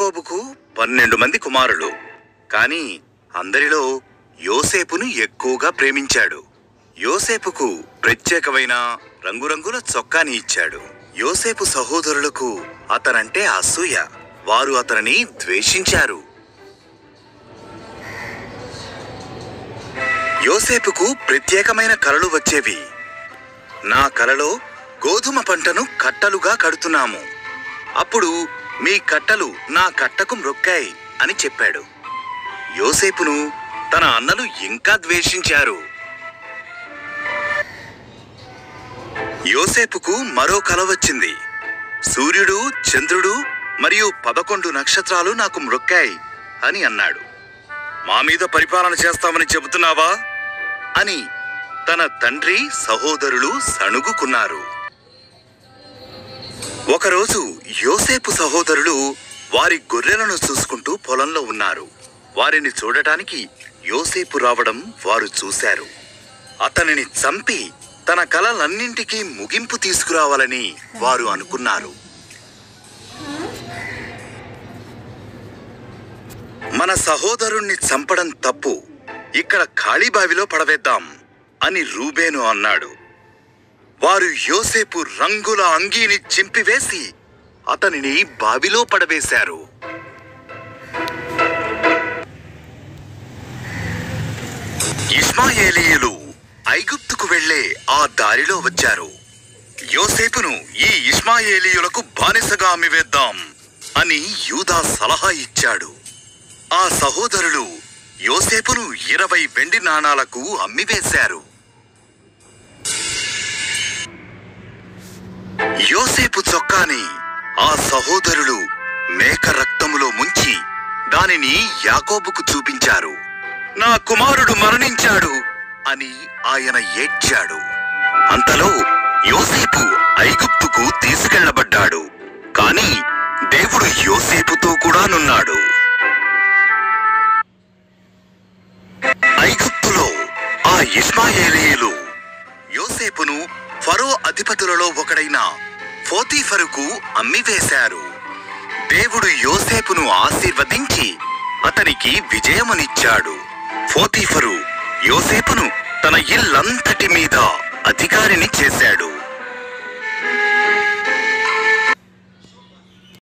యాకోబుకు 12 మంది కుమారులు. కాని అందరిలో యోసేపును ఎక్కువగా ప్రేమించాడు. యోసేపుకు ప్రత్యేకమైన రంగురంగుల చొక్కాని ఇచ్చాడు. యోసేపు సహోదరులకు అతనంటే అసూయ. వారు అతనిని ద్వేషించారు. యోసేపుకు ప్రత్యేకమైన కలలు వచ్చేవి. నా కలలో గోధుమ పంటను కట్టలుగా కడుతున్నాము. అప్పుడు మీ కట్టలు నా కట్టకు మ్రొక్కాయి అని చెప్పాడు. యోసేపును తన అన్నలు ఇంకా ద్వేషించారు. యోసేపుకు మరో కల వచ్చింది. సూర్యుడు, చంద్రుడు మరియు 11 నక్షత్రాలు నాకు మ్రొక్కాయి అని అన్నాడు. మా మీద పరిపాలన చేస్తామని చెబుతున్నావా అని తన తండ్రి సహోదరులు సణుగుకున్నారు. ఒకరోజు యోసేపు సహోదరులు వారి గొర్రెలను చూసుకుంటూ పొలంలో ఉన్నారు. వారిని చూడటానికి యోసేపు రావడం వారు చూశారు. అతనిని చంపి తన కలలన్నింటికీ ముగింపు తీసుకురావాలని వారు అనుకున్నారు. మన సహోదరుణ్ణి చంపడం తప్పు, ఇక్కడ ఖాళీ బావిలో పడవేద్దాం అని రూబేను అన్నాడు. వారు యోసేపు రంగుల అంగీని చింపివేసి అతనిని బావిలో పడవేశారు. ఇష్మాయేలీయులు ఐగుప్తుకు వెళ్లే ఆ దారిలో వచ్చారు. యోసేపును ఈ ఇష్మాయేలీయులకు బానిసగా అమ్మివేద్దాం అని యూదా సలహా ఇచ్చాడు. ఆ సహోదరులు యోసేపును 20 వెండి నాణాలకు అమ్మివేశారు. యోసేపు చొక్కాని ఆ సహోదరులు మేక రక్తములో ముంచి దానిని యాకోబుకు చూపించారు. నా కుమారుడు మరణించాడు అని ఆయన ఏడ్చాడు. అంతలో యోసేపు ఐగుప్తుకు తీసుకెళ్లబడ్డాడు. కాని దేవుడు యోసేపుతో కూడానున్నాడు. ఐగుప్తులో ఆ ఇష్మాయేలీయులు యోసేపును ఫరో అధిపతులలో ఒకడైన పోతీఫరుకు అమ్మివేశారు. దేవుడు యోసేపును ఆశీర్వదించి అతనికి విజయమునిచ్చాడు. పోతీఫరు యోసేపును తన ఇల్లంతటి మీద అధికారిని చేశాడు.